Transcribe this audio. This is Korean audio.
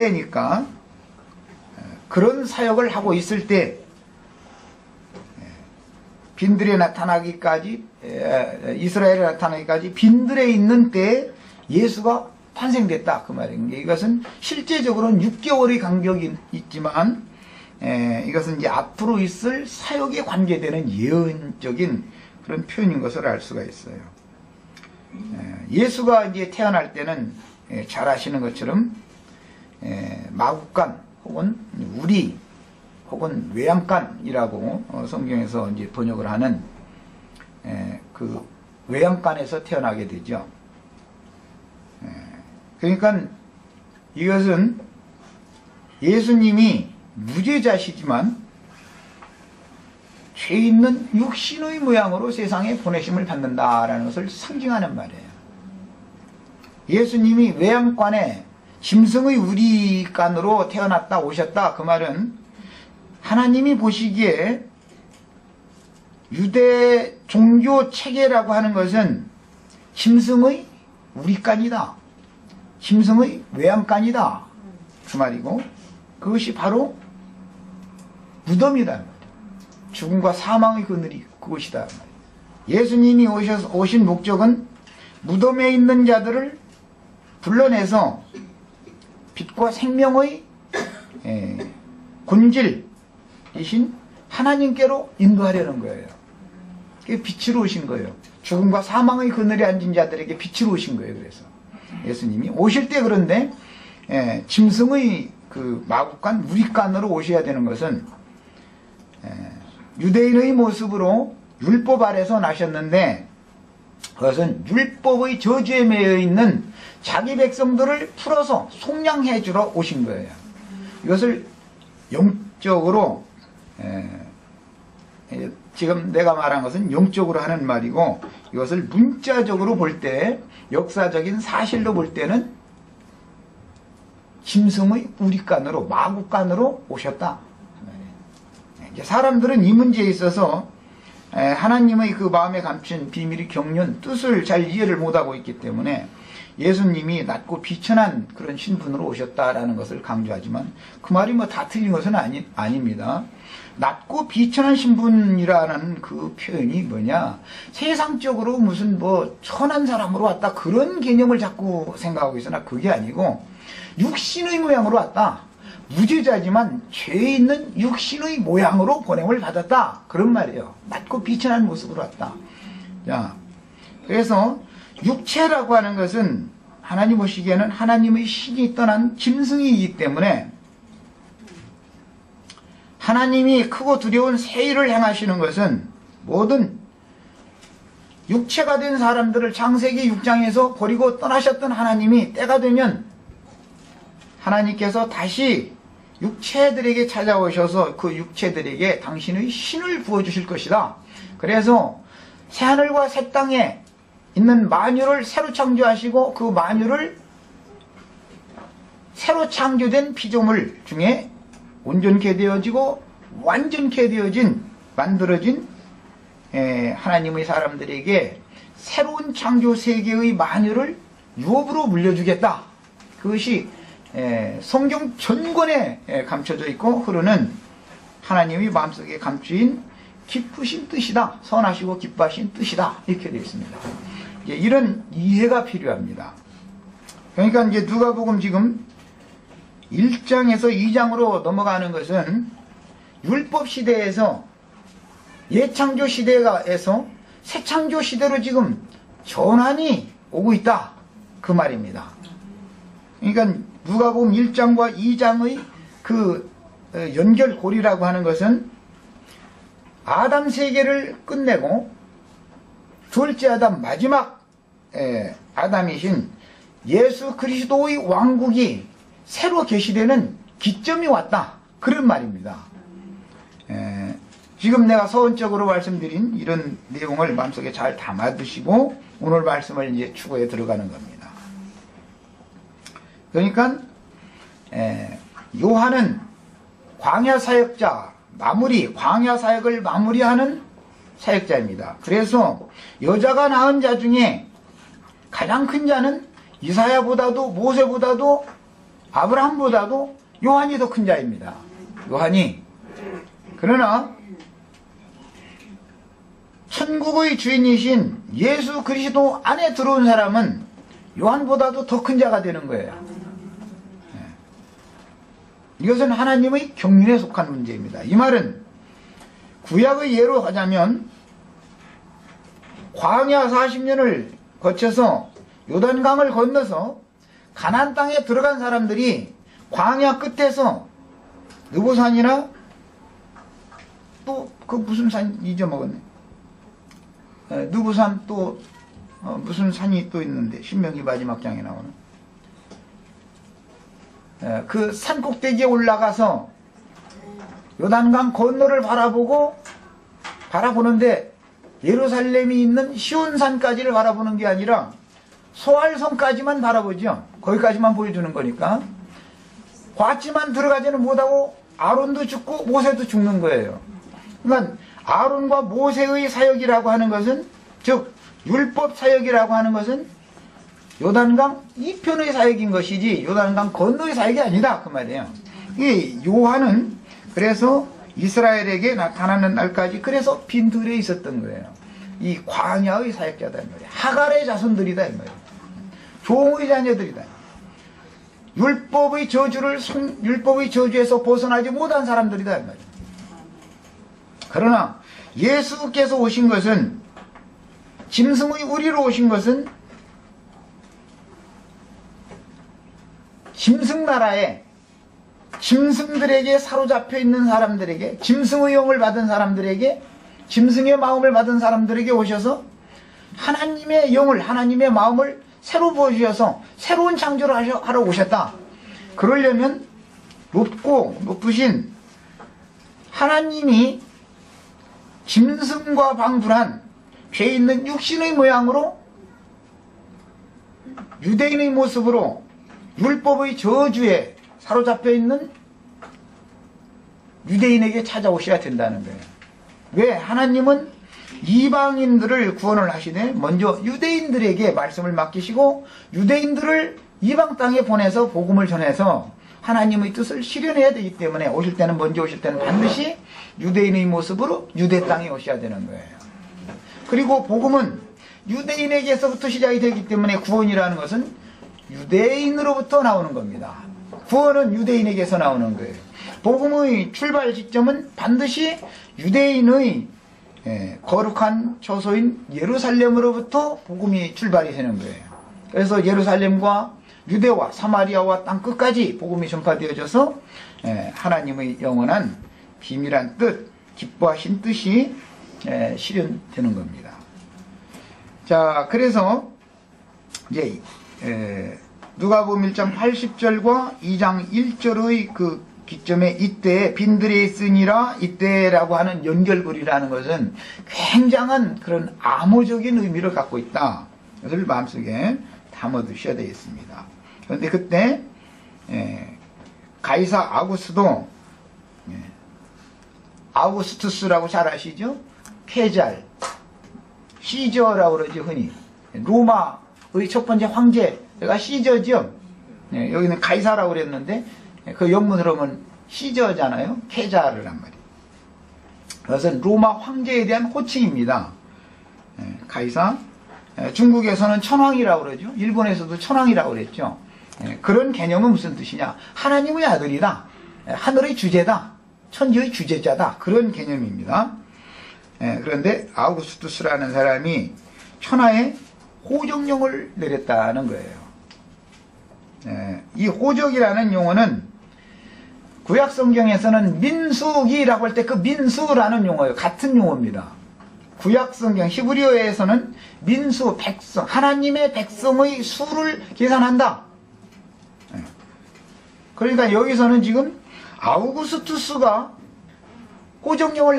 그러니까 그런 사역을 하고 있을 때 빈들에 나타나기까지, 이스라엘에 나타나기까지 빈들에 있는 때에 예수가 탄생됐다 그 말입니다. 이것은 실제적으로는 6개월의 간격이 있지만 이것은 이제 앞으로 있을 사역에 관계되는 예언적인 그런 표현인 것을 알 수가 있어요. 예수가 이제 태어날 때는 잘 아시는 것처럼 마구간 혹은 우리 혹은 외양간이라고 성경에서 이제 번역을 하는 그 외양간에서 태어나게 되죠. 그러니까 이것은 예수님이 무죄자시지만 죄 있는 육신의 모양으로 세상에 보내심을 받는다라는 것을 상징하는 말이에요. 예수님이 외양간에 짐승의 우리간으로 태어났다 오셨다 그 말은 하나님이 보시기에 유대 종교 체계라고 하는 것은 짐승의 우리간이다, 짐승의 외양간이다 그 말이고, 그것이 바로 무덤이다, 죽음과 사망의 그늘이 그것이다. 예수님이 오신 목적은 무덤에 있는 자들을 불러내서 빛과 생명의 본질이신 하나님께로 인도하려는 거예요. 빛으로 오신 거예요. 죽음과 사망의 그늘에 앉은 자들에게 빛으로 오신 거예요. 그래서 예수님이 오실 때, 그런데 짐승의 그 마구간, 우리간으로 오셔야 되는 것은 유대인의 모습으로 율법 아래서 나셨는데, 그것은 율법의 저주에 매여 있는 자기 백성들을 풀어서 속량해 주러 오신 거예요. 이것을 영적으로, 지금 내가 말한 것은 영적으로 하는 말이고, 이것을 문자적으로 볼 때, 역사적인 사실로 볼 때는 짐승의 우리간으로, 마구간으로 오셨다. 사람들은 이 문제에 있어서 하나님의 그 마음에 감춘 비밀이 경륜, 뜻을 잘 이해를 못하고 있기 때문에 예수님이 낮고 비천한 그런 신분으로 오셨다라는 것을 강조하지만, 그 말이 뭐 다 틀린 것은 아닙니다. 낮고 비천한 신분이라는 그 표현이 뭐냐, 세상적으로 무슨 뭐 천한 사람으로 왔다 그런 개념을 자꾸 생각하고 있으나 그게 아니고 육신의 모양으로 왔다, 무죄자지만 죄 있는 육신의 모양으로 보냄을 받았다 그런 말이에요. 낮고 비천한 모습으로 왔다. 자, 그래서 육체라고 하는 것은 하나님 보시기에는 하나님의 신이 떠난 짐승이기 때문에 하나님이 크고 두려운 세일을 행하시는 것은 모든 육체가 된 사람들을 창세기 6장에서 버리고 떠나셨던 하나님이 때가 되면 하나님께서 다시 육체들에게 찾아오셔서 그 육체들에게 당신의 신을 부어주실 것이다. 그래서 새하늘과 새 땅에 있는 만유를 새로 창조하시고 그 만유를 새로 창조된 피조물 중에 온전케 되어지고 완전케 되어진, 만들어진 하나님의 사람들에게 새로운 창조 세계의 만유를 유업으로 물려주겠다. 그것이 성경 전권에 감춰져 있고 흐르는 하나님의 마음속에 감추인 기쁘신 뜻이다. 선하시고 기뻐하신 뜻이다. 이렇게 되어 있습니다. 이런 이해가 필요합니다. 그러니까 이제 누가복음 지금 1장에서 2장으로 넘어가는 것은 율법 시대에서 예창조 시대에서 새창조 시대로 지금 전환이 오고 있다 그 말입니다. 그러니까 누가복음 1장과 2장의 그 연결고리라고 하는 것은 아담 세계를 끝내고 둘째 아담, 마지막 아담이신 예수 그리스도의 왕국이 새로 계시되는 기점이 왔다 그런 말입니다. 지금 내가 서론적으로 말씀드린 이런 내용을 마음속에 잘 담아두시고 오늘 말씀을 이제 추구해 들어가는 겁니다. 그러니까 요한은 광야 사역자, 광야 사역을 마무리하는 사역자입니다. 그래서 여자가 낳은 자 중에 가장 큰 자는 이사야보다도 모세보다도 아브라함보다도 요한이 더 큰 자입니다. 요한이. 그러나 천국의 주인이신 예수 그리스도 안에 들어온 사람은 요한보다도 더 큰 자가 되는 거예요. 이것은 하나님의 경륜에 속한 문제입니다. 이 말은 구약의 예로 하자면 광야 40년을 거쳐서 요단강을 건너서 가나안 땅에 들어간 사람들이 광야 끝에서 느보산이나 또 그 무슨 산 잊어먹었네. 느보산 또 무슨 산이 또 있는데 신명기 마지막 장에 나오는 그 산 꼭대기에 올라가서 요단강 건너를 바라보는데 예루살렘이 있는 시온산까지를 바라보는 게 아니라 소알성까지만 바라보죠. 거기까지만 보여주는 거니까. 봤지만 들어가지는 못하고 아론도 죽고 모세도 죽는 거예요. 그러니까 아론과 모세의 사역이라고 하는 것은, 즉 율법 사역이라고 하는 것은 요단강 이편의 사역인 것이지 요단강 건너의 사역이 아니다 그 말이에요. 이 요한은 그래서 이스라엘에게 나타나는 날까지 그래서 빈들에 있었던 거예요. 이 광야의 사역자다 이 말이에요. 하갈의 자손들이다 이 말이에요. 종의 자녀들이다. 율법의 저주에서 벗어나지 못한 사람들이다 이 말이에요. 그러나 예수께서 오신 것은, 짐승의 우리로 오신 것은 짐승 나라에 짐승들에게 사로잡혀 있는 사람들에게, 짐승의 영을 받은 사람들에게, 짐승의 마음을 받은 사람들에게 오셔서 하나님의 영을, 하나님의 마음을 새로 보여주셔서 새로운 창조를 하러 오셨다. 그러려면 높으신 하나님이 짐승과 방불한 죄 있는 육신의 모양으로 유대인의 모습으로 율법의 저주에 사로잡혀 있는 유대인에게 찾아오셔야 된다는 거예요. 왜? 하나님은 이방인들을 구원을 하시되 먼저 유대인들에게 말씀을 맡기시고 유대인들을 이방 땅에 보내서 복음을 전해서 하나님의 뜻을 실현해야 되기 때문에 먼저 오실 때는 반드시 유대인의 모습으로 유대 땅에 오셔야 되는 거예요. 그리고 복음은 유대인에게서부터 시작이 되기 때문에 구원이라는 것은 유대인으로부터 나오는 겁니다. 구원은 유대인에게서 나오는 거예요. 복음의 출발 지점은 반드시 유대인의 거룩한 처소인 예루살렘으로부터 복음이 출발이 되는 거예요. 그래서 예루살렘과 유대와 사마리아와 땅 끝까지 복음이 전파되어져서 하나님의 영원한 비밀한 뜻, 기뻐하신 뜻이 실현되는 겁니다. 자, 그래서 이제 누가복음 1장 80절과 2장 1절의 그 기점에 이때 빈들에 있으니라 이때라고 하는 연결고리라는 것은 굉장한 그런 암호적인 의미를 갖고 있다. 이것을 마음속에 담아두셔야 되겠습니다. 그런데 그때 가이사 아구스도, 아우구스투스라고 잘 아시죠? 케잘, 시저라고 그러죠 흔히. 로마의 첫 번째 황제가 시저죠. 여기는 가이사라고 그랬는데 그 영문으로 하면 시저잖아요. 케자르란 말이에요. 그것은 로마 황제에 대한 호칭입니다. 가이사. 중국에서는 천황이라고 그러죠. 일본에서도 천황이라고 그랬죠. 그런 개념은 무슨 뜻이냐? 하나님의 아들이다. 하늘의 주제다. 천지의 주제자다. 그런 개념입니다. 그런데 아우구스투스라는 사람이 천하에 호적령을 내렸다는 거예요. 이 호적이라는 용어는 구약 성경에서는 민수기라고 할 때 그 민수라는 용어예요. 같은 용어입니다. 구약 성경 히브리어에서는 민수, 백성, 하나님의 백성의 수를 계산한다. 그러니까 여기서는 지금 아우구스투스가 호적령을